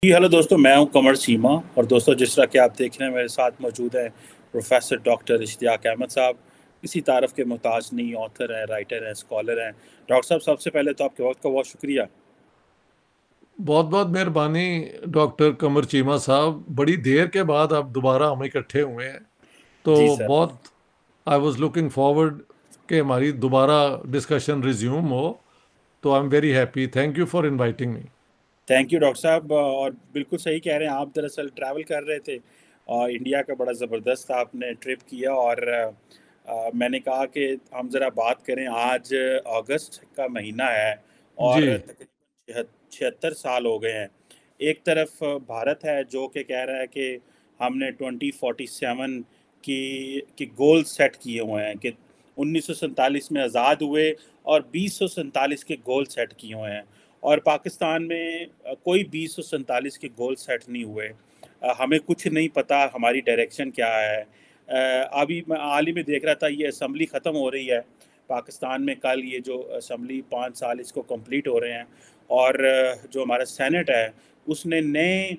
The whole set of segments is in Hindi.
जी हेलो दोस्तों, मैं हूं कमर चीमा। और दोस्तों, जिस तरह के आप देख रहे हैं, मेरे साथ मौजूद हैं प्रोफेसर डॉक्टर इश्तियाक अहमद साहब। किसी तारफ़ के मोहताज नहीं, ऑथर हैं, राइटर हैं, स्कॉलर हैं। डॉक्टर साहब, सबसे पहले तो आपके वक्त का बहुत शुक्रिया। बहुत बहुत मेहरबानी डॉक्टर कमर चीमा साहब। बड़ी देर के बाद आप दोबारा हम इकट्ठे हुए हैं, जी तो सर। बहुत आई वॉज लुकिंग फॉरवर्ड कि हमारी दोबारा डिस्कशन रिज्यूम हो। तो I am very happy. Thank you for inviting me. Thank you doctor साहब। और बिल्कुल सही कह रहे हैं आप, दरअसल ट्रैवल कर रहे थे और इंडिया का बड़ा ज़बरदस्त आपने ट्रिप किया। और मैंने कहा कि हम ज़रा बात करें। आज अगस्त का महीना है जी और तकरीबन 76 साल हो गए हैं। एक तरफ भारत है जो कि कह रहा है कि हमने 2047 की गोल सेट किए हुए हैं कि 1947 में आज़ाद हुए और 2047 के गोल सेट किए हुए हैं। और पाकिस्तान में कोई 2047 के गोल सेट नहीं हुए। हमें कुछ नहीं पता हमारी डायरेक्शन क्या है। अभी मैं हाल ही में देख रहा था, ये असम्बली ख़त्म हो रही है पाकिस्तान में। कल ये जो असम्बली 5 साल इसको कंप्लीट हो रहे हैं। और जो हमारा सेनेट है उसने नए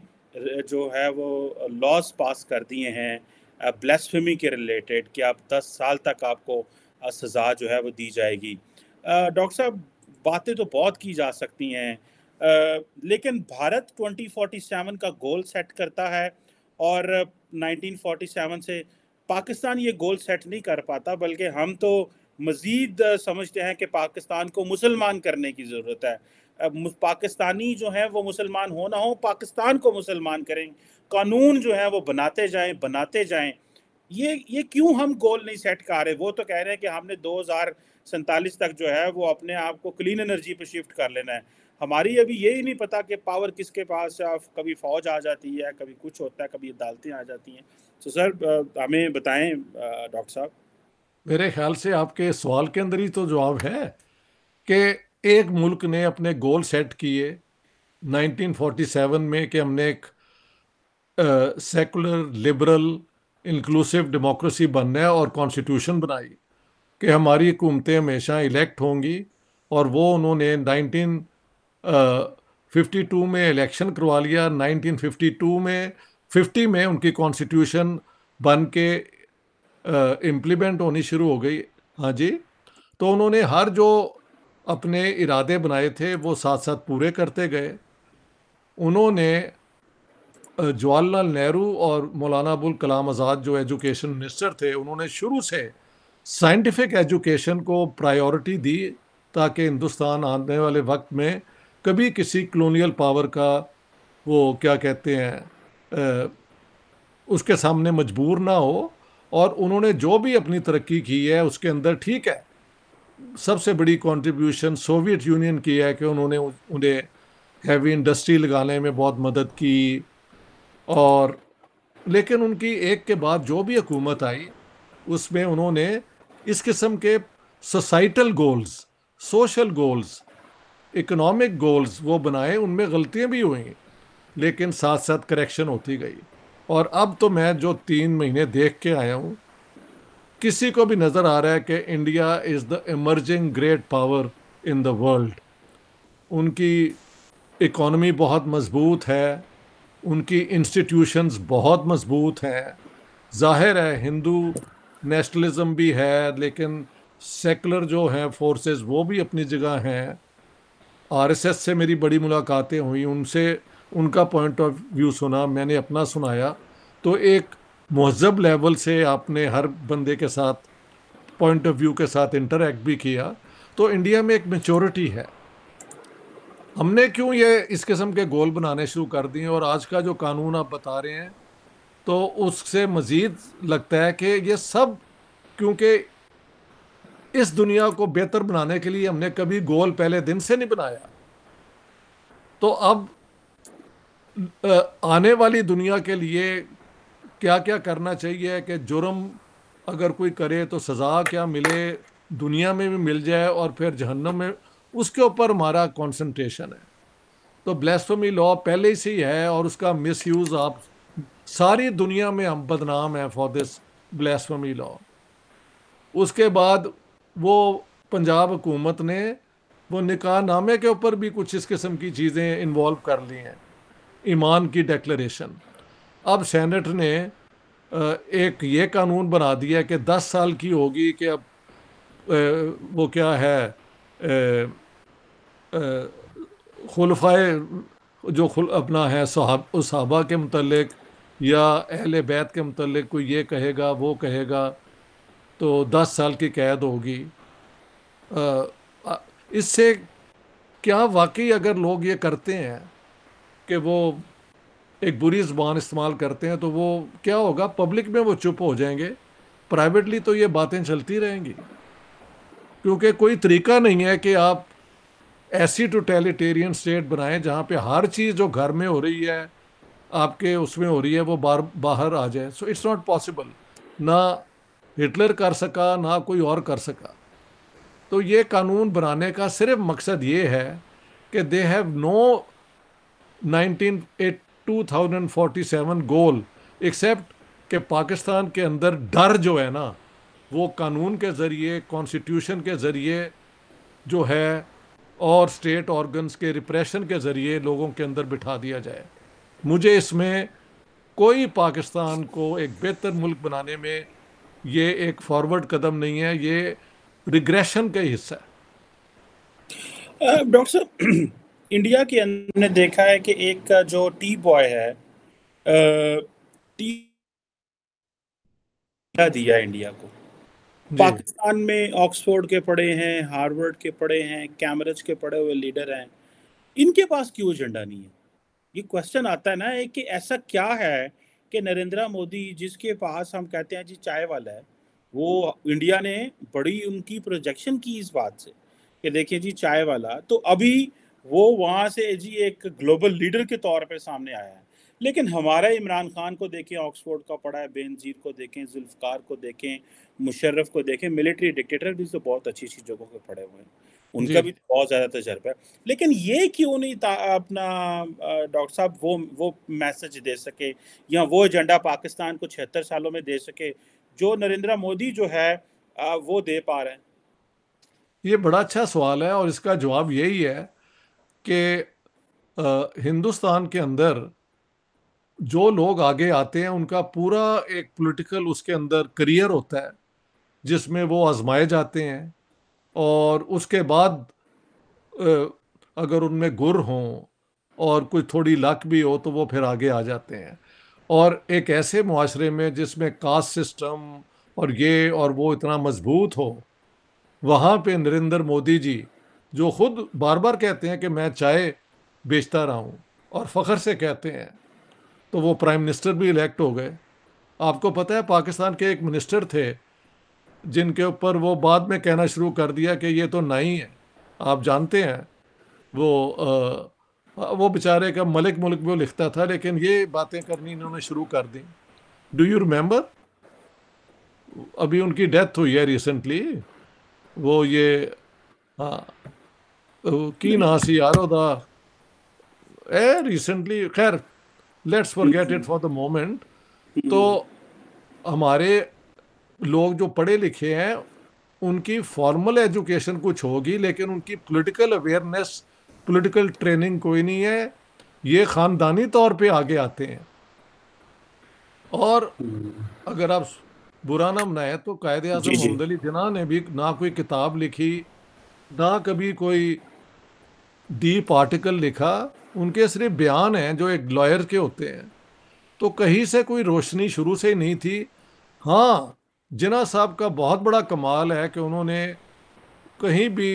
जो है वो लॉज पास कर दिए हैं ब्lasphemy के रिलेटेड, कि आप 10 साल तक आपको सज़ा जो है वो दी जाएगी। डॉक्टर साहब, बातें तो बहुत की जा सकती हैं, लेकिन भारत 2047 का गोल सेट करता है और 1947 से पाकिस्तान ये गोल सेट नहीं कर पाता, बल्कि हम तो मज़ीद समझते हैं कि पाकिस्तान को मुसलमान करने की ज़रूरत है। पाकिस्तानी जो हैं वो मुसलमान हो ना हो, पाकिस्तान को मुसलमान करें, कानून जो है वो बनाते जाएं। ये क्यों हम गोल नहीं सेट कर रहे? वो तो कह रहे हैं कि हमने 2047 तक जो है वो अपने आप को क्लीन एनर्जी पे शिफ्ट कर लेना है। हमारी अभी यही नहीं पता कि पावर किसके पास है। कभी फौज आ जाती है, कभी कुछ होता है, कभी अदालतें आ जाती हैं। तो सर, हमें बताएं डॉक्टर साहब। मेरे ख्याल से आपके सवाल के अंदर ही तो जवाब है कि एक मुल्क ने अपने गोल सेट किए 1947 में कि हमने एक सेकुलर लिबरल इंक्लूसिव डेमोक्रेसी बनना है, और कॉन्स्टिट्यूशन बनाई कि हमारी हुकूमतें हमेशा इलेक्ट होंगी। और वो उन्होंने 1952 में इलेक्शन करवा लिया। 1952 में 50 में उनकी कॉन्स्टिट्यूशन बन के इम्प्लीमेंट होनी शुरू हो गई। हाँ जी। तो उन्होंने हर जो अपने इरादे बनाए थे वो साथ साथ पूरे करते गए। उन्होंने जवाहरलाल नेहरू और मौलाना अबुल कलाम आज़ाद जो एजुकेशन मिनिस्टर थे, उन्होंने शुरू से साइंटिफिक एजुकेशन को प्रायोरिटी दी, ताकि हिंदुस्तान आने वाले वक्त में कभी किसी कलोनियल पावर का वो क्या कहते हैं उसके सामने मजबूर ना हो। और उन्होंने जो भी अपनी तरक्की की है उसके अंदर, ठीक है, सबसे बड़ी कंट्रीब्यूशन सोवियत यूनियन की है कि उन्होंने उन्हें हैवी इंडस्ट्री लगाने में बहुत मदद की। और लेकिन उनकी एक के बाद जो भी हुकूमत आई उसमें उन्होंने इस किस्म के societal goals, social goals, economic goals वो बनाए। उनमें गलतियां भी हुई, लेकिन साथ साथ करेक्शन होती गई। और अब तो मैं जो 3 महीने देख के आया हूँ, किसी को भी नज़र आ रहा है कि India is the emerging great power in the world. उनकी इकॉनमी बहुत मजबूत है, उनकी इंस्टीट्यूशंस बहुत मजबूत हैं। जाहिर है हिंदू नेशनलिज्म भी है, लेकिन सेकुलर जो हैं फोर्सेस वो भी अपनी जगह हैं। आरएसएस से मेरी बड़ी मुलाकातें हुई, उनसे उनका पॉइंट ऑफ व्यू सुना, मैंने अपना सुनाया। तो एक महजब लेवल से आपने हर बंदे के साथ पॉइंट ऑफ व्यू के साथ इंटरेक्ट भी किया। तो इंडिया में एक मेच्योरिटी है। हमने क्यों ये इस किस्म के गोल बनाने शुरू कर दिए, और आज का जो कानून आप बता रहे हैं, तो उससे मजीद लगता है कि ये सब क्योंकि इस दुनिया को बेहतर बनाने के लिए हमने कभी गोल पहले दिन से नहीं बनाया। तो अब आने वाली दुनिया के लिए क्या क्या करना चाहिए कि जुर्म अगर कोई करे तो सज़ा क्या मिले, दुनिया में भी मिल जाए और फिर जहन्नम में, उसके ऊपर हमारा कंसंट्रेशन है। तो ब्lasphemy लॉ पहले ही से ही है, और उसका मिसयूज आप सारी दुनिया में हम बदनाम है फॉर दिस ब्lasphemy लॉ। उसके बाद वो पंजाब हुकूमत ने वो निकाह नामे के ऊपर भी कुछ इस किस्म की चीज़ें इन्वॉल्व कर ली हैं। ईमान की डिक्लेरेशन। अब सेनेट ने एक ये कानून बना दिया कि 10 साल की होगी कि अब वो क्या है, खुलफाए जो अपना है सहाबा के मुतल्लिक या अहले बैत के मुतल्लिक कोई ये कहेगा वो कहेगा तो 10 साल की कैद होगी। इससे क्या वाकई अगर लोग ये करते हैं कि वो एक बुरी ज़बान इस्तेमाल करते हैं तो वो क्या होगा, पब्लिक में वो चुप हो जाएंगे, प्राइवेटली तो ये बातें चलती रहेंगी। क्योंकि कोई तरीका नहीं है कि आप ऐसी टोटलिटेरियन स्टेट बनाएं जहाँ पे हर चीज़ जो घर में हो रही है आपके उसमें हो रही है वो बाहर आ जाए। So it's not possible. ना हिटलर कर सका ना कोई और कर सका। तो ये कानून बनाने का सिर्फ मकसद ये है कि they have no 2047 goal except कि पाकिस्तान के अंदर डर जो है ना वो कानून के ज़रिए, कॉन्स्टिट्यूशन के ज़रिए जो है और स्टेट ऑर्गन्स के रिप्रेशन के ज़रिए लोगों के अंदर बिठा दिया जाए। मुझे इसमें कोई पाकिस्तान को एक बेहतर मुल्क बनाने में ये एक फॉरवर्ड कदम नहीं है, ये रिग्रेशन का हिस्सा है। डॉक्टर साहब, इंडिया के अंदर ने देखा है कि एक जो टी बॉय है, टी दिया इंडिया को। पाकिस्तान में ऑक्सफोर्ड के पढ़े हैं, हार्वर्ड के पढ़े हैं, कैम्ब्रिज के पढ़े हुए लीडर हैं, इनके पास क्यों एजेंडा नहीं है? ये क्वेश्चन आता है ना, एक कि ऐसा क्या है कि नरेंद्र मोदी जिसके पास हम कहते हैं जी चाय वाला है, वो इंडिया ने बड़ी उनकी प्रोजेक्शन की इस बात से कि देखिए जी चाय वाला, तो अभी वो वहाँ से जी एक ग्लोबल लीडर के तौर पे सामने आया है। लेकिन हमारा इमरान खान को देखें, ऑक्सफोर्ड का पढ़ा है, बेनजीर को देखें, जुल्फ़िकार को देखें, मुशर्रफ को देखें, मिलिट्री डिक्टेटर भी तो बहुत अच्छी अच्छी जगहों पे पढ़े हुए हैं, उनका भी बहुत ज़्यादा तजर्बा है। लेकिन ये क्यों नहीं अपना डॉक्टर साहब वो मैसेज दे सके या वो एजेंडा पाकिस्तान को 76 सालों में दे सके जो नरेंद्र मोदी जो है वो दे पा रहे हैं? ये बड़ा अच्छा सवाल है और इसका जवाब यही है कि हिंदुस्तान के अंदर जो लोग आगे आते हैं उनका पूरा एक पॉलिटिकल उसके अंदर करियर होता है जिसमें वो आजमाए जाते हैं और उसके बाद अगर उनमें गुर हों और कोई थोड़ी लक भी हो तो वो फिर आगे आ जाते हैं। और एक ऐसे मुआशरे में जिसमें कास्ट सिस्टम और ये और वो इतना मजबूत हो, वहाँ पे नरेंद्र मोदी जी जो खुद बार बार कहते हैं कि मैं चाय बेचता रहा हूँ और फ़ख्र से कहते हैं, तो वो प्राइम मिनिस्टर भी इलेक्ट हो गए। आपको पता है पाकिस्तान के एक मिनिस्टर थे जिनके ऊपर वो बाद में कहना शुरू कर दिया कि ये तो नहीं है। आप जानते हैं वो बेचारे का मलिक मुल्क वो लिखता था, लेकिन ये बातें करनी इन्होंने शुरू कर दी। Do you remember? अभी उनकी डेथ हुई है रिसेंटली। वो ये हाँ की ना सी यार दा रिसेंटली, खैर let's forget it for the moment. तो हमारे लोग जो पढ़े लिखे हैं उनकी फॉर्मल एजुकेशन कुछ होगी लेकिन उनकी पॉलिटिकल अवेयरनेस, पॉलिटिकल ट्रेनिंग कोई नहीं है। ये ख़ानदानी तौर पे आगे आते हैं। और अगर आप बुरा ना मनाए तो कायद आज़म मोहम्मद अली जिन्ना ने भी ना कोई किताब लिखी ना कभी कोई डीप आर्टिकल लिखा, उनके सिर्फ बयान हैं जो एक लॉयर के होते हैं। तो कहीं से कोई रोशनी शुरू से ही नहीं थी। हाँ, जिन्ना साहब का बहुत बड़ा कमाल है कि उन्होंने कहीं भी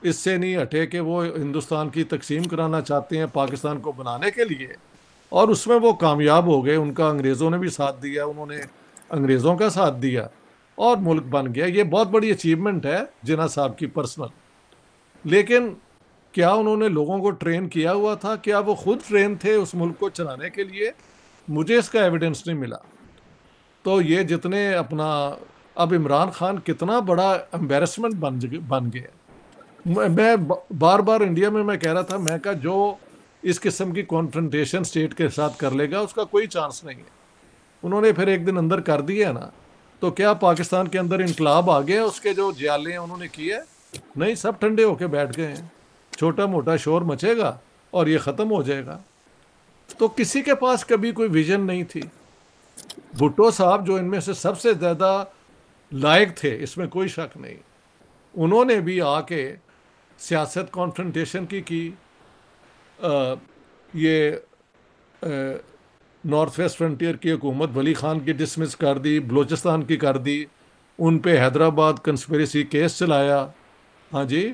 इससे नहीं हटे कि वो हिंदुस्तान की तकसीम कराना चाहते हैं पाकिस्तान को बनाने के लिए, और उसमें वो कामयाब हो गए। उनका अंग्रेज़ों ने भी साथ दिया, उन्होंने अंग्रेज़ों का साथ दिया और मुल्क बन गया। ये बहुत बड़ी अचीवमेंट है जिन्ना साहब की पर्सनल। लेकिन क्या उन्होंने लोगों को ट्रेन किया हुआ था? क्या वो खुद ट्रेन थे उस मुल्क को चलाने के लिए? मुझे इसका एविडेंस नहीं मिला। तो ये जितने अपना अब इमरान खान कितना बड़ा एम्बेरसमेंट बन गए। मैं बार बार इंडिया में मैं कह रहा था, मैं कहा जो इस किस्म की कॉन्फ्रंटेशन स्टेट के साथ कर लेगा उसका कोई चांस नहीं है। उन्होंने फिर एक दिन अंदर कर दिया ना, तो क्या पाकिस्तान के अंदर इनकलाब आ गया? उसके जो ज्याले हैं उन्होंने किए? नहीं, सब ठंडे होके बैठ गए हैं। छोटा मोटा शोर मचेगा और ये ख़त्म हो जाएगा। तो किसी के पास कभी कोई विजन नहीं थी। भुट्टो साहब जो इनमें से सबसे ज़्यादा लायक थे, इसमें कोई शक नहीं, उन्होंने भी आके सियासत कॉन्फ्रंटेशन की ये नॉर्थ वेस्ट फ्रंटियर की हुकूमत वली खान की डिसमिस कर दी, बलूचिस्तान की कर दी, उन पे हैदराबाद कंस्पिरेसी केस चलाया। हाँ जी।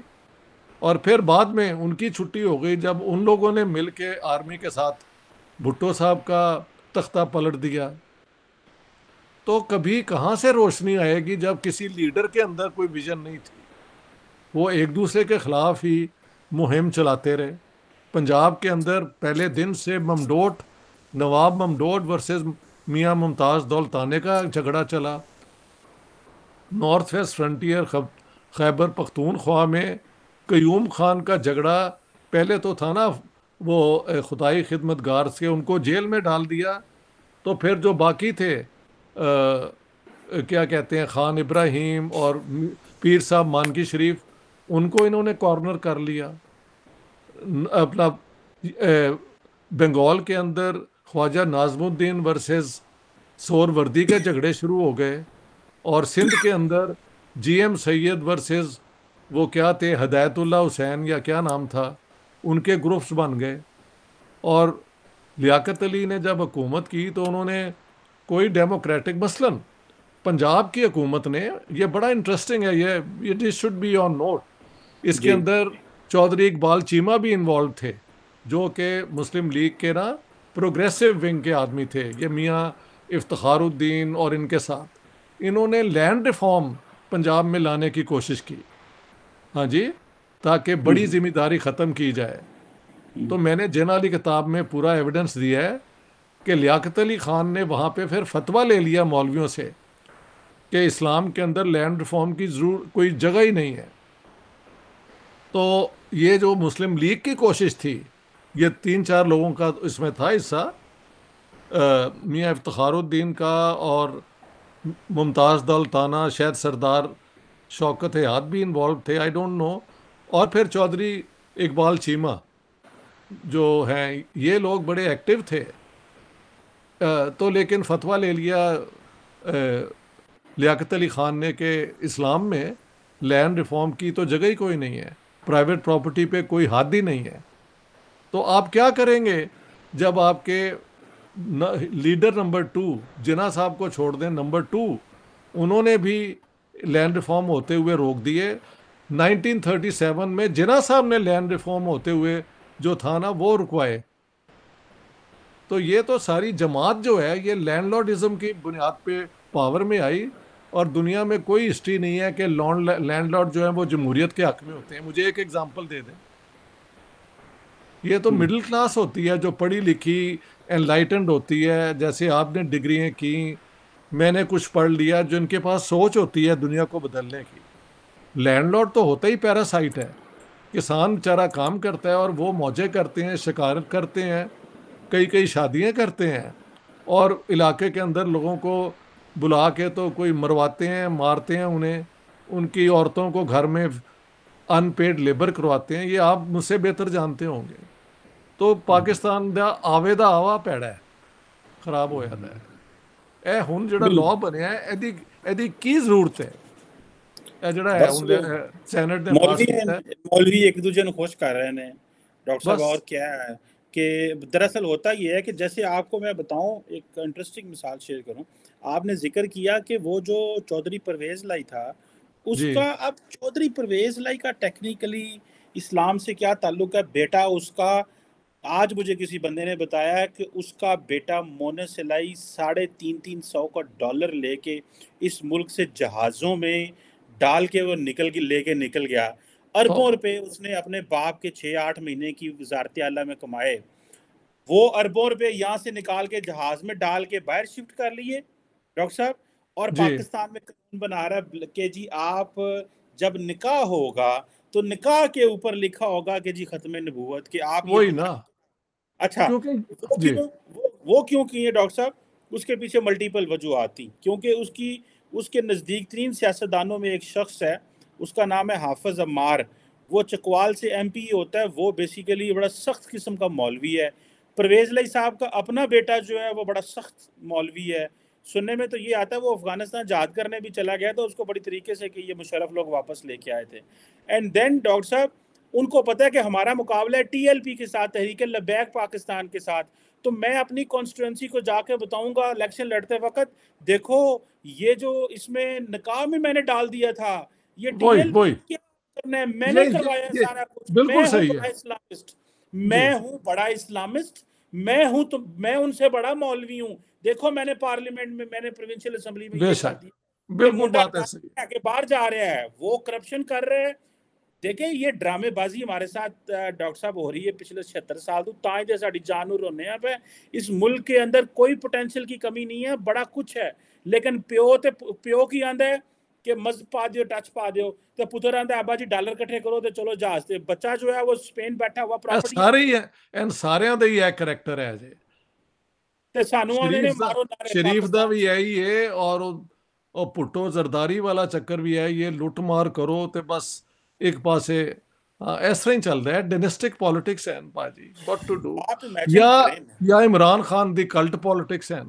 और फिर बाद में उनकी छुट्टी हो गई जब उन लोगों ने मिल के आर्मी के साथ भुट्टो साहब का तख्ता पलट दिया। तो कभी कहाँ से रोशनी आएगी जब किसी लीडर के अंदर कोई विजन नहीं थी। वो एक दूसरे के खिलाफ ही मुहिम चलाते रहे। पंजाब के अंदर पहले दिन से ममडोट, नवाब ममडोट वर्सेस मियां मुमताज़ दौलताने का झगड़ा चला। North west frontier Khyber Pakhtunkhwa में कयूम खान का झगड़ा पहले तो था ना, वो खुदाई खिदमतगार से उनको जेल में डाल दिया। तो फिर जो बाकी थे क्या कहते हैं, खान इब्राहिम और पीर साहब मानकी शरीफ, उनको इन्होंने कॉर्नर कर लिया। अपना बंगाल के अंदर ख्वाजा नाजमुद्दीन वर्सेस सोहरवर्दी के झगड़े शुरू हो गए। और सिंध के अंदर जीएम सैयद वर्सेस वो क्या थे, हदायतुल्ला हुसैन या क्या नाम था, उनके ग्रुप्स बन गए। और लियाकत अली ने जब हुकूमत की तो उन्होंने कोई डेमोक्रेटिक, मसलन पंजाब की हुकूमत ने, ये बड़ा इंटरेस्टिंग है, ये this should be on note, इसके जी अंदर चौधरी इकबाल चीमा भी इन्वॉल्व थे, जो कि मुस्लिम लीग के ना प्रोग्रेसिव विंग के आदमी थे। ये मियाँ इफ्तिखारुद्दीन और इनके साथ इन्होंने लैंड रिफॉर्म पंजाब में लाने की कोशिश की। हाँ जी, ताकि बड़ी जिम्मेदारी ख़त्म की जाए। तो मैंने जिना वाली किताब में पूरा एविडेंस दिया है कि लियाकत अली ख़ान ने वहाँ पे फिर फतवा ले लिया मौलवियों से कि इस्लाम के अंदर लैंड रिफॉर्म की जरूर कोई जगह ही नहीं है। तो ये जो मुस्लिम लीग की कोशिश थी, ये 3-4 लोगों का इसमें था हिस्सा, मियाँ इफ्तिखारुद्दीन का और मुमताज़ दौलताना, शायद सरदार शौकत हयात भी इन्वॉल्व थे, आई डोंट नो। और फिर चौधरी इकबाल चीमा जो हैं, ये लोग बड़े एक्टिव थे। तो लेकिन फतवा ले लिया लियाकत अली ख़ान ने कि इस्लाम में लैंड रिफॉर्म की तो जगह ही कोई नहीं है, प्राइवेट प्रॉपर्टी पे कोई हाथ ही नहीं है। तो आप क्या करेंगे जब आपके लीडर नंबर 2 जिना साहब को छोड़ दें, नंबर 2 उन्होंने भी लैंड रिफॉर्म होते हुए रोक दिए। 1937 में जिना साहब ने लैंड रिफॉर्म होते हुए जो था ना वो रुकवाए। तो ये तो सारी जमात जो है ये लैंडलॉर्डिज्म की बुनियाद पे पावर में आई। और दुनिया में कोई हिस्ट्री नहीं है कि लैंडलॉर्ड जो है वो जमहूरियत के हक में होते हैं। मुझे एक एग्जांपल दे दें, ये तो मिडिल क्लास होती है जो पढ़ी लिखी एनलाइटेंड होती है, जैसे आपने डिग्रियां की, मैंने कुछ पढ़ लिया, जो इनके पास सोच होती है दुनिया को बदलने की। लैंडलॉर्ड तो होता ही पैरासाइट है। किसान बेचारा काम करता है और वो मौजें करते हैं, शिकारत करते हैं, कई कई शादियां करते हैं, और इलाके के अंदर लोगों को बुला के तो कोई मरवाते हैं, मारते हैं उन्हें, उनकी औरतों को घर में अनपेड लेबर करवाते हैं। ये आप मुझसे बेहतर जानते होंगे। तो पाकिस्तान दा आवे दा आवा पैड़ा है, खराब हो जाता है। ए हुन जेड़ा लॉ बनया है, एदी की जरूरत है? ए जेड़ा है बस हुन वो सेनेट ने पास मौलवी किया है, मौलवी एक दूसरे को खुश कर रहे हैं डॉक्टर साहब। बस। और क्या है कि दरअसल होता ये है कि जैसे आपको मैं बताऊं, एक इंटरेस्टिंग मिसाल शेयर करूं। आपने जिक्र किया कि वो जो चौधरी परवेज लाई था, जी उसका अब चौधरी परवेज लाई का टेक्निकली इस्लाम से क्या ताल्लुक है? बेटा उसका, आज मुझे किसी बंदे ने बताया है कि उसका बेटा मोने सिलाई 350 का डॉलर लेके इस मुल्क से जहाज़ों में डाल के वो लेके निकल गया। तो अरबों रुपए उसने अपने बाप के 6-8 महीने की वजारत आला में कमाए। वो अरबों रुपए यहाँ से निकाल के जहाज में डाल के बाहर शिफ्ट कर लिए डॉक्टर साहब। और जी पाकिस्तान में कानून बना रहा है कि जी आप जब निकाह होगा तो निकाह के ऊपर लिखा होगा कि जी खत्म नबूवत, कि आप ये वही दुनिया। ना, अच्छा, क्योंकि वो जी क्यों वो क्यों किए डॉक्टर साहब? उसके पीछे मल्टीपल वजूहात थी। क्योंकि उसके नज़दीक तरीन सियासतदानों में एक शख्स है, उसका नाम है हाफिज अम्मार। वो चकवाल से एमपी होता है। वो बेसिकली बड़ा सख्त किस्म का मौलवी है, परवेज लाई साहब का अपना बेटा जो है वो बड़ा सख्त मौलवी है। सुनने में तो ये आता है वो अफगानिस्तान जहाद करने भी चला गया तो उसको बड़ी तरीके से कि ये मुशर्रफ लोग वापस लेके आए थे। एंड देन डॉक्टर साहब उनको पता है कि हमारा मुकाबला है टीएलपी के साथ, तहरीक लबैक पाकिस्तान के साथ। तो मैं अपनी कॉन्स्टिट्यूंसी को जाके बताऊंगा इलेक्शन लड़ते वक्त, देखो ये जो इसमें निकाह में मैंने डाल दिया था, ये वही टीएलपी वही क्या करना है, मैंने ये करवाया है ये सारा कुछ, बिल्कुल मैं हूँ सही बड़ा है इस्लामिस्ट, जी। मैं हूँ बड़ा इस्लामिस्ट, मैं हूँ तो मैं उनसे बड़ा मौलवी हूँ। देखो मैंने पार्लियामेंट में, मैने प्रोविंशियल असेंबली में ये कर बेशक दिया। ये बिल्कुल मुंडा बात ऐसे ही। के बाहर जा रहा है, वो करप्शन कर रहे हैं। देखिए ये ड्रामेबाजी हमारे साथ डॉक्टर साहब हो रही है पिछले 76 साल तो ताई दे साड़ी जान रोने हैं पे। इस मुल्क के अंदर कोई पोटेंशियल की कमी नहीं है, बड़ा कुछ है, लेकिन प्यो की आंदा है कि मज पा दियो, टच पा दियो, तो पुत्र आंदा आबा जी डॉलर इकट्ठे करो तो चलो जहाज से। बच्चा जो है वो स्पेन बैठा हुआ ਇਹ प्रॉपर्टी ਸਾਰੇ ਹੀ ਹੈ, ਇਹਨਾਂ ਸਾਰਿਆਂ ਦਾ ਹੀ ਇਹ ਕਰੈਕਟਰ ਹੈ ਜੇ। ਤੇ ਸਾਨੂੰ ਆਂਦੇ ਨੇ ਮਾरो नारे शरीफ ਦਾ पाकिस्तान। ਵੀ यही है और ਉਹ ਭੁੱਟੋ ਜ਼ਰਦਾਰੀ ਵਾਲਾ ਚੱਕਰ ਵੀ ਹੈ, ਇਹ ਲੁੱਟ ਮਾਰ ਕਰੋ ਤੇ ਬਸ ਇੱਕ ਪਾਸੇ ਇਸ ਤਰ੍ਹਾਂ ਹੀ ਚੱਲਦਾ ਹੈ। ਡਾਇਨੈਸਟਿਕ ਪੋਲਿਟਿਕਸ ਹੈ ਭਾਜੀ, ਵਾਟ ਟੂ ਡੂ। आप इमेजिन करें ਜਾਂ ਇਮਰਾਨ ਖਾਨ ਦੀ ਕਲਟ ਪੋਲਿਟਿਕਸ ਹੈ,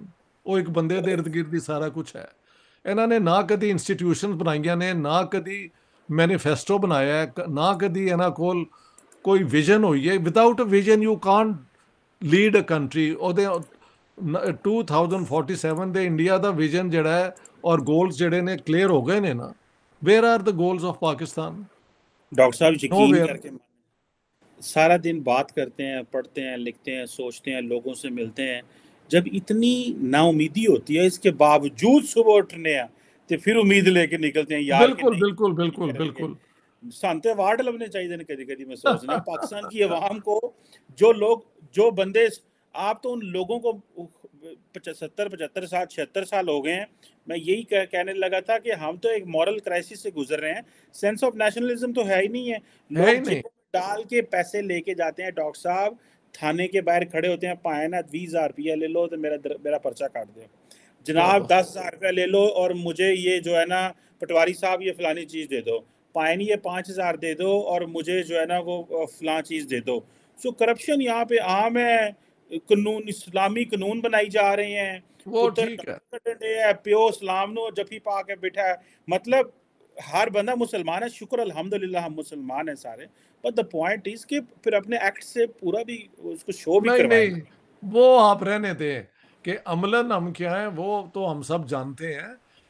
ਉਹ ਇੱਕ ਬੰਦੇ ਦੇ ਇਰਦ ਗਿਰਦ ਹੀ ਸਾਰਾ ਕੁਝ ਹੈ। ਇਹਨਾਂ ਨੇ ਨਾ ਕਦੀ ਇੰਸਟੀਟਿਊਸ਼ਨਸ ਬਣਾਈਆਂ ਨੇ, ਨਾ ਕਦੀ ਮੈਨੀਫੈਸਟੋ ਬਣਾਇਆ ਹੈ, ਨਾ ਕਦੀ ਇਹਨਾਂ ਕੋਲ ਕੋਈ ਵਿਜ਼ਨ ਹੋਈ ਹੈ। Without a vision you can't lead a country. ਉਹਦੇ 2047 ਦੇ ਇੰਡੀਆ ਦਾ ਵਿਜ਼ਨ ਜਿਹੜਾ ਹੈ ਔਰ ਗੋਲਸ ਜਿਹੜੇ ਨੇ ਕਲੀਅਰ ਹੋ ਗਏ ਨੇ ਨਾ। Where are the goals of Pakistan? Doctor साहब नो यकीन वेयर। करके सारा दिन बात करते हैं, पढ़ते हैं, लिखते हैं, सोचते हैं, लोगों से मिलते हैं, जब इतनी नाउमीदी होती है इसके बावजूद सुबह उठने हैं तो फिर उम्मीद लेके निकलते हैं यार कि बिल्कुल नहीं बिल्कुल बिल्कुल करेंगे। बिल्कुल। सांते वार्ड लबने चाहिए ने कभी कभी मैं सोचना पाकिस्तान की अवाम को, जो लोग जो बंदे, आप तो उन लोगों को 75 साल 76 साल हो गए हैं। मैं यही कहने लगा था कि हम तो एक मॉरल क्राइसिस से गुजर रहे हैं, सेंस ऑफ नेशनलिज्म तो है ही नहीं है। है ही लोग नहीं। डाल के पैसे लेके जाते हैं डॉक्टर साहब, थाने के बाहर खड़े होते हैं, पाए ना 20,000 रुपया ले लो तो मेरा पर्चा काट दो, जनाब 10,000 रुपया ले लो और मुझे ये जो है ना पटवारी साहब ये फलानी चीज़ दे दो, पाए नहीं ये 5,000 दे दो और मुझे जो है ना वो फलां चीज़ दे दो। सो करप्शन यहाँ पे आम है, कानून इस्लामी कानून बनाई जा रहे हैं, वो ठीक है। प्यो इस्लाम नो जफी पा के बैठा है। मतलब हर बंदा मुसलमान है, शुक्र अल्हम्दुलिल्लाह हम मुसलमान हैं सारे, बट द पॉइंट इज कि फिर अपने एक्ट से पूरा भी उसको शो भी नहीं करवाएं। नहीं, वो आप रहने दें कि अमलन हम क्या हैं वो तो हम सब जानते हैं।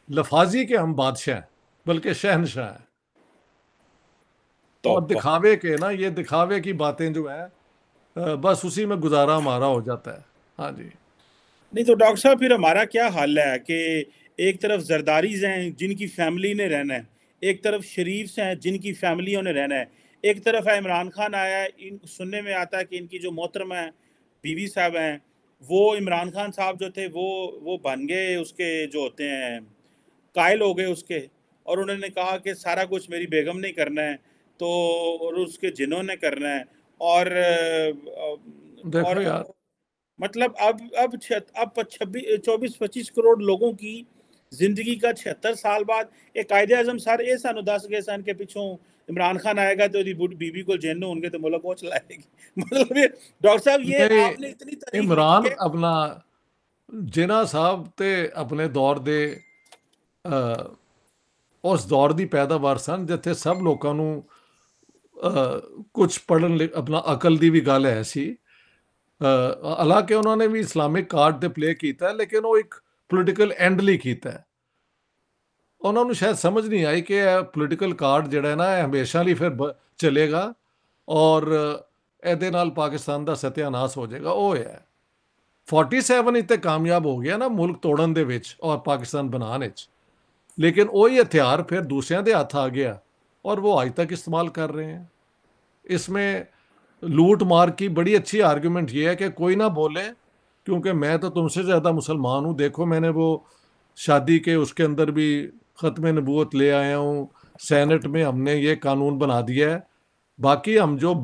लफाजी के हम बादशाह हैं, बल्कि शहनशाह हैं। तो और दिखावे के ना, ये दिखावे की बातें जो है बस उसी में गुजारा हमारा हो जाता है। हाँ जी। नहीं तो डॉक्टर साहब फिर हमारा क्या हाल है कि एक तरफ जरदारीज हैं जिनकी फैमिली ने रहना है, एक तरफ शरीफ्स हैं जिनकी फैमिलियों ने रहना है, एक तरफ है इमरान खान आया है, इन सुनने में आता है कि इनकी जो मोहतरमा है बीवी साहब हैं, वो इमरान खान साहब जो थे वो बन गए उसके जो होते हैं कायल हो गए उसके, और उन्होंने कहा कि सारा कुछ मेरी बेगम ने करना है तो, और उसके जिनों ने करना है। और देखो यार, मतलब अब 24-25 करोड़ लोगों की जिंदगी का 76 साल बाद एक कायदे आजम सर ये सानू दस गए सन के पिछों इमरान खान आएगा तो बीबी को जेल होंगे तो मुल्क वो चलाएगी। मतलब ये डॉक्टर साहब ये आपने इतनी तारीफ इमरान की है। अपना जिना साहब ते अपने दौर दे उस दौर ਦੀ ਪੈਦਾਵਾਰ ਸਨ ਜਿੱਥੇ ਸਭ ਲੋਕਾਂ ਨੂੰ ਕੁਝ ਪੜਨ ਲਈ ਆਪਣਾ ਅਕਲ ਦੀ ਵੀ ਗੱਲ ਹੈ ਸੀ। ਹਾਲਾਂਕਿ ਉਹਨਾਂ ਨੇ ਵੀ ਇਸਲਾਮਿਕ ਕਾਰਡ ਤੇ ਪਲੇ ਕੀਤਾ ਲੇਕਿਨ ਉਹ ਇੱਕ ਪੋਲੀਟੀਕਲ ਐਂਡ ਲਈ ਕੀਤਾ। ਉਹਨਾਂ ਨੂੰ ਸ਼ਾਇਦ ਸਮਝ ਨਹੀਂ ਆਈ ਕਿ ਇਹ ਪੋਲੀਟੀਕਲ ਕਾਰਡ ਜਿਹੜਾ ਹੈ ਨਾ ਇਹ ਹਮੇਸ਼ਾ ਲਈ ਫਿਰ ਚੱਲੇਗਾ ਔਰ ਇਹਦੇ ਨਾਲ ਪਾਕਿਸਤਾਨ ਦਾ ਸਤਿਆਨਾਸ਼ ਹੋ ਜਾਏਗਾ। ਉਹ ਹੈ 47 ਇੱਥੇ ਕਾਮਯਾਬ ਹੋ ਗਿਆ ਨਾ ਮੁਲਕ ਤੋੜਨ ਦੇ ਵਿੱਚ ਔਰ ਪਾਕਿस्तान बनाने ਵਿੱਚ, लेकिन वही हथियार फिर दूसरे के हाथ आ गया और वो आज तक इस्तेमाल कर रहे हैं। इसमें लूट मार की बड़ी अच्छी आर्गुमेंट ये है कि कोई ना बोले क्योंकि मैं तो तुमसे ज़्यादा मुसलमान हूँ। देखो मैंने वो शादी के उसके अंदर भी ख़त्म नबूवत ले आया हूँ, सेनेट में हमने ये कानून बना दिया है। बाकी हम जो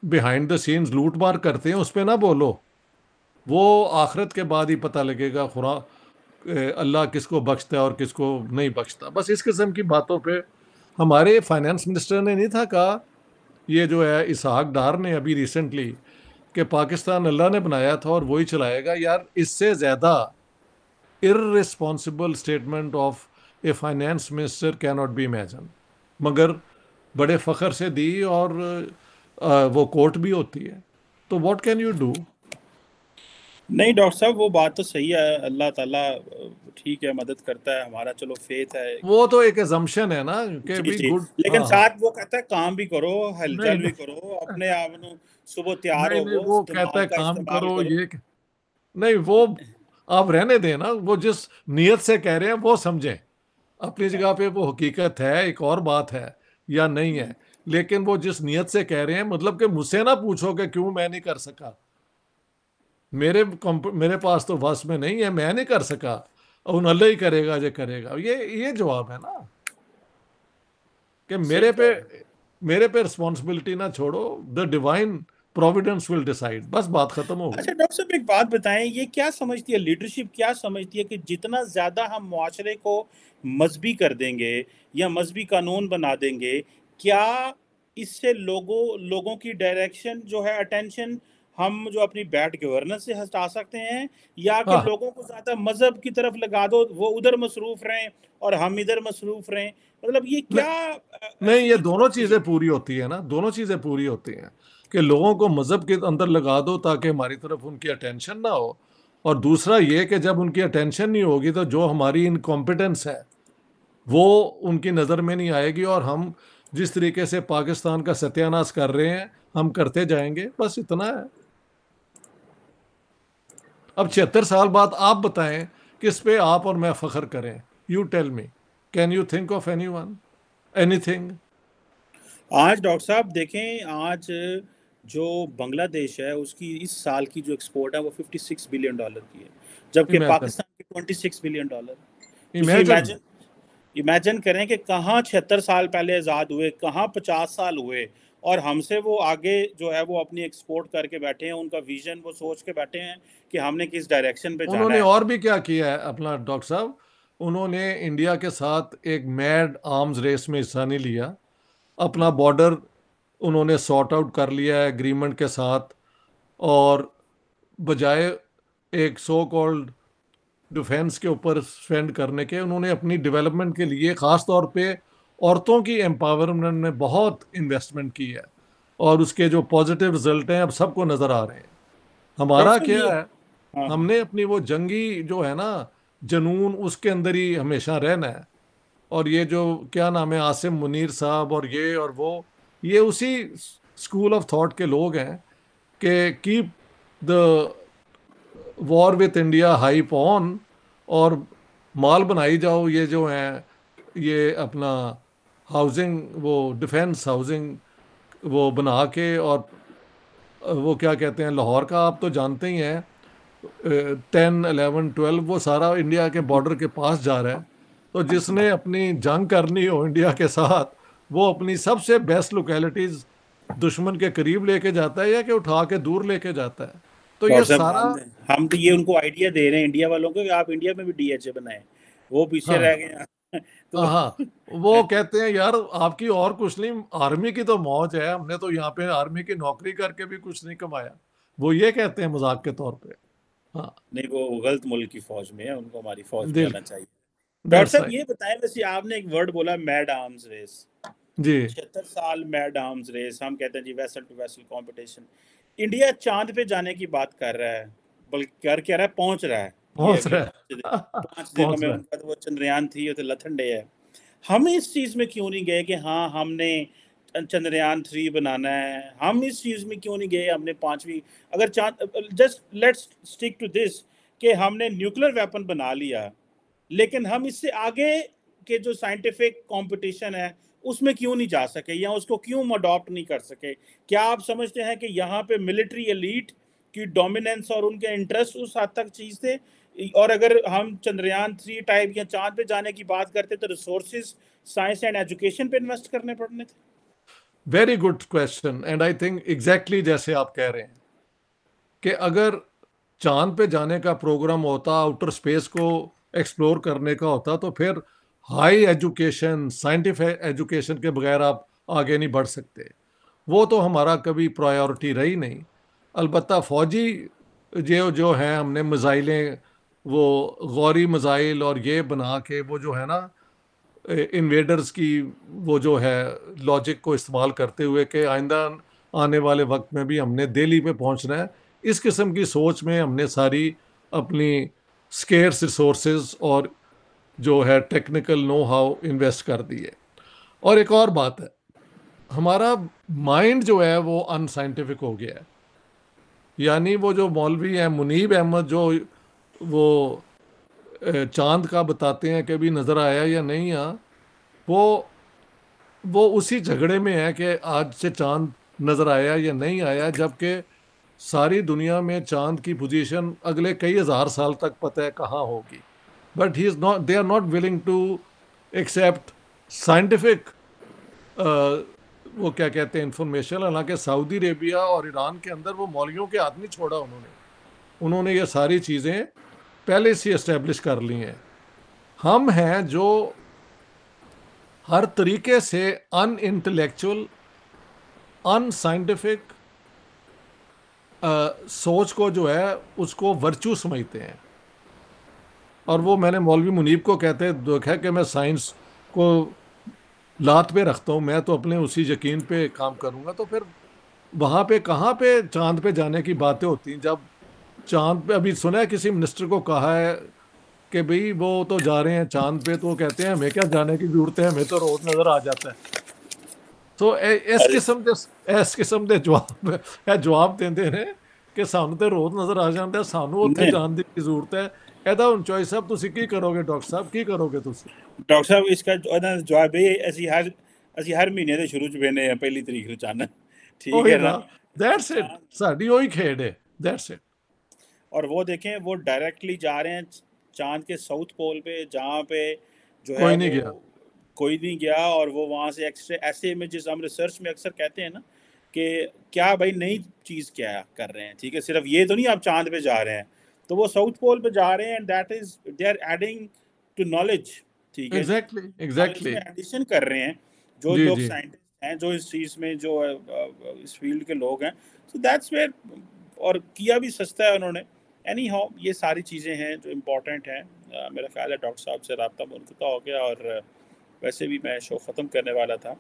बिहाइंड द सीन्स लूट मार करते हैं उस पर ना बोलो, वो आखिरत के बाद ही पता लगेगा खुदा अल्लाह किसको बख्शता है और किसको नहीं बख्शता। बस इस किस्म की बातों पे हमारे फाइनेंस मिनिस्टर ने नहीं था कहा, ये जो है इसहाक डार ने अभी रिसेंटली, कि पाकिस्तान अल्लाह ने बनाया था और वही चलाएगा, यार इससे ज़्यादा irresponsible statement of A finance minister can not be imagine. मगर बड़े फ़ख्र से दी, और वो कोर्ट भी होती है, तो व्हाट कैन यू डू? नहीं डॉक्टर साहब, वो बात तो सही है, अल्लाह ताला ठीक है मदद करता है, हमारा चलो फेथ है। वो तो एक एजम्पशन है ना कि जी भी जी, गुड। लेकिन हाँ हाँ। साथ वो कहता है काम भी करो, नहीं हलचल भी नहीं करो, अपने आप ਨੂੰ सुबह तैयार नहीं नहीं, होवो, वो कहता दिमाग है का काम इस्तेमाल करो करो। ये नहीं, वो आप रहने दें ना, वो जिस नीयत से कह रहे हैं वो समझें। अपनी जगह पे वो हकीकत है, एक और बात है या नहीं है, लेकिन वो जिस नीयत से कह रहे हैं, मतलब कि मुझसे ना पूछो कि क्यों मैं नहीं कर सका, मेरे पास तो वस में नहीं है, मैं नहीं कर सका, उन अल्लाह ही करेगा जो करेगा, ये जवाब है ना, कि सही कह रहे हैं। मेरे पे रिस्पॉन्सिबिलिटी ना छोड़ो, the divine Providence will decide, बस बात खत्म हो गई। अच्छा डॉक्टर साहब, एक बात बताएं, ये क्या समझती है लीडरशिप, क्या समझती है कि जितना ज़्यादा हम मुआशरे को मजहबी कर देंगे या मजहबी कानून बना देंगे, क्या इससे लोगों की डायरेक्शन जो है, अटेंशन हम जो अपनी बैड गवर्नेंस से हटा सकते हैं, या कि हाँ लोगों को ज़्यादा मजहब की तरफ लगा दो, वो उधर मसरूफ़ रहें और हम इधर मसरूफ़ रहें? मतलब ये नहीं क्या नहीं, ऐसी ये कुछ दोनों पॉलिसी चीजें है? पूरी होती है ना, दोनों चीजें पूरी होती हैं, कि लोगों को मजहब के अंदर लगा दो ताकि हमारी तरफ उनकी अटेंशन ना हो, और दूसरा ये कि जब उनकी अटेंशन नहीं होगी तो जो हमारी इनकॉम्पिटेंस है वो उनकी नज़र में नहीं आएगी, और हम जिस तरीके से पाकिस्तान का सत्यानाश कर रहे हैं हम करते जाएंगे, बस इतना है। अब 76 साल बाद आप बताएं किस पे आप और मैं फख्र करें? You tell me, can you think of anyone, anything? आज डॉक्टर साहब देखें, आज जो बांग्लादेश है उसकी इस साल की जो एक्सपोर्ट है वो $56 बिलियन की है, जबकि इमेजिन, पाकिस्तान की $26 बिलियन। ਤੁਸੀਂ इमेजिन। इमेजिन करें कि कहाँ 76 साल पहले आज़ाद हुए, कहाँ 50 साल हुए, और हमसे वो आगे जो है वो अपनी एक्सपोर्ट करके बैठे हैं, उनका विजन वो सोच के बैठे हैं कि हमने किस डायरेक्शन पे जाना उन्होंने है। और भी क्या किया है अपना डॉक्टर साहब, उन्होंने इंडिया के साथ एक मैड आर्म्स रेस में हिस्सा नहीं लिया, अपना बॉर्डर उन्होंने सॉर्ट आउट कर लिया है एग्रीमेंट के साथ, और बजाय एक सो कॉल्ड डिफेंस के ऊपर स्पेंड करने के, उन्होंने अपनी डेवलपमेंट के लिए ख़ास तौर पे औरतों की एम्पावरमेंट में बहुत इन्वेस्टमेंट की है, और उसके जो पॉजिटिव रिजल्ट हैं अब सबको नज़र आ रहे हैं। डॉक्टर हमारा साहब क्या ये, है, हाँ हाँ, हमने अपनी वो जंगी जो है ना जनून, उसके अंदर ही हमेशा रहना है, और ये जो क्या नाम है आसिम मुनीर साहब और ये उसी स्कूल ऑफ थॉट के लोग हैं कि keep the war with India hype on, और माल बनाई जाओ, ये जो है ये अपना हाउसिंग, वो डिफेंस हाउसिंग वो बना के, और वो क्या कहते हैं लाहौर का आप तो जानते ही हैं, 10, 11, 12 वो सारा इंडिया के बॉर्डर के पास जा रहा है, तो जिसने अपनी जंग करनी हो इंडिया के साथ वो अपनी सबसे बेस्ट लोकेलिटीज दुश्मन के करीब लेके जाता है या कि उठा के दूर लेके जाता है, तो ये डॉक्टर साहब सारा। हम तो ये उनको आइडिया दे रहे हैं इंडिया वालों को कि आप इंडिया में भी डीएचए बनाएं, वो पीछे रह हाँ गए हैं। तो हाँ, वो कहते हैं यार आपकी और कुछ नहीं, आर्मी की तो मौज है, हमने तो यहाँ पे आर्मी की नौकरी करके भी कुछ नहीं कमाया, वो ये कहते हैं मजाक के तौर पे। हाँ, नहीं, वो गलत मुल्क की फौज में है, उनको हमारी फौज में दिल, आना चाहिए। डॉक्टर दैट्स साहब राइट। ये बताएं, वैसे आपने एक वर्ड बोला मैड आर्म्स रेस, जी, 76 साल मैड आर्म्स रेस, हम कहते हैं जी vessel to vessel competition. India चांद पे जाने की बात कर रहा है, बल्कि कर क्या रहा है, पहुंच रहा है। ये पहुंच अगले रहा 5 दिन, है। 5 दिनों पहुंच में रहा है। उनका तो वो चंद्रयान थी, वो तो लथन डे है। हम इस चीज़ में क्यों नहीं गए कि हाँ हमने चंद्रयान 3 बनाना है? हम इस चीज़ में क्यों नहीं गए? हमने 5वीं, अगर चांद, just let's stick to this, कि हमने न्यूक्लियर वेपन बना लिया, लेकिन हम इससे आगे के जो साइंटिफिक कंपटीशन है उसमें क्यों नहीं जा सके, या उसको क्यों अडॉप्ट नहीं कर सके? क्या आप समझते हैं कि यहाँ पे मिलिट्री एलीट की डोमिनेंस और उनके इंटरेस्ट उस हद तक चीज़ थे? और अगर हम चंद्रयान 3 टाइप या चांद पे जाने की बात करते तो रिसोर्सेज साइंस एंड एजुकेशन पे इन्वेस्ट करने पड़ने थे। Very good question, and I think exactly जैसे आप कह रहे हैं कि अगर चांद पे जाने का प्रोग्राम होता, आउटर स्पेस को एक्सप्लोर करने का होता, तो फिर हाई एजुकेशन, साइंटिफिक एजुकेशन के बगैर आप आगे नहीं बढ़ सकते। वो तो हमारा कभी प्रायोरिटी रही नहीं। अलबत्ता फौजी जो हैं, हमने मिसाइलें, वो गौरी मिसाइल और ये बना के वो जो है ना इन्वेडर्स की वो जो है लॉजिक को इस्तेमाल करते हुए कि आइंदा आने वाले वक्त में भी हमने दिल्ली पे पहुंचना है, इस किस्म की सोच में हमने सारी अपनी स्केर्स रिसोर्सेज और जो है टेक्निकल नो हाउ इन्वेस्ट कर दी है। और एक और बात है, हमारा माइंड जो है वो अनसाइंटिफिक हो गया है। यानी वो जो मौलवी हैं मुनीब अहमद, जो वो चांद का बताते हैं कि अभी नज़र आया या नहीं आया, वो वो उसी झगड़े में है कि आज से चांद नज़र आया या नहीं आया, जबकि सारी दुनिया में चांद की पोजीशन अगले कई हज़ार साल तक पता है कहाँ होगी। But he is not, they are not willing to accept scientific वो क्या कहते हैं इंफॉर्मेशन। हालांकि सऊदी अरेबिया और ईरान के अंदर वो मौलवियों के हाथ नहीं छोड़ा उन्होंने, उन्होंने ये सारी चीज़ें पहले से इस्टेब्लिश कर ली हैं। हम हैं जो हर तरीके से अन इंटेलेक्चुअल, अनसाइंटिफिक सोच को जो है उसको वर्चू समझते हैं। और वो मैंने मौलवी मुनीब को कहते देखा कि मैं साइंस को लात पे रखता हूँ, मैं तो अपने उसी यकीन पे काम करूँगा। तो फिर वहाँ पे कहाँ पे चांद पे जाने की बातें होती हैं, जब चांद पे अभी सुना है किसी मिनिस्टर को कहा है कि भाई वो तो जा रहे हैं चांद पे, तो वो कहते हैं हमें क्या जाने की जरूरत है, हमें तो रोज नजर आ जाता है। तो अरे इस किस्म के जवाब देंदे ने कि सानू तो रोज नजर आ जाता है, सानू उत्थे नहीं जाने की जरूरत है। ਇਹਦਾ ਹੁਣ ਚੋਇਸ ਸਾਹਿਬ ਤੁਸੀਂ ਕੀ ਕਰੋਗੇ? ਡਾਕਟਰ ਸਾਹਿਬ ਕੀ ਕਰੋਗੇ ਤੁਸੀਂ? ਡਾਕਟਰ ਸਾਹਿਬ इसका जवाब ये ਅਸੀਂ ਹਰ ਮਹੀਨੇ ਦੇ ਸ਼ੁਰੂ ਚ ਵੇਨੇ ਆ ਪਹਿਲੀ ਤਰੀਕ ਨੂੰ ਚਾਨਣ ठीक ਉਹੀ है ਨਾ, ना। ਦੈਟਸ ਇਟ, चांद ਸਾਡੀ ਉਹੀ ਖੇਡ ਹੈ, ਦੈਟਸ इट। और वो देखें वो डायरेक्टली जा रहे हैं चांद के साउथ पोल पे जहाँ पे जो है कोई नहीं वो गया। कोई नहीं गया। और वो वहाँ से एक्स्ट्रा ऐसे इमेजेस हम रिसर्च में अक्सर कहते हैं ना कि क्या भाई नई चीज़ क्या कर रहे हैं, ठीक है, सिर्फ ये तो नहीं आप चांद पे जा रहे हैं। तो वो साउथ पोल पे जा रहे हैं and that is they are adding to knowledge, ठीक है, एग्जैक्टली नॉलेज एग्जैक्टली। में एडिशन कर रहे हैं जो जी लोग जी। साइंटिस्ट हैं जो इस चीज़ में जो इस फील्ड के लोग हैं। सो दैट्स वेयर, और किया भी सस्ता है उन्होंने। एनी हाउ ये सारी चीज़ें हैं जो इम्पोर्टेंट हैं। मेरा ख्याल है डॉक्टर साहब से रब्ता मुनक़ता हो गया और वैसे भी मैं शो ख़त्म करने वाला था।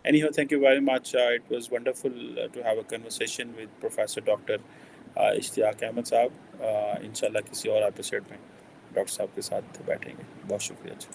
Anyhow thank you very much, it was wonderful to have a conversation with professor doctor Ishtiaq Ahmed साहब। इंशाल्लाह किसी और एपिसोड में डॉक्टर साहब के साथ बैठेंगे। बहुत शुक्रिया जी।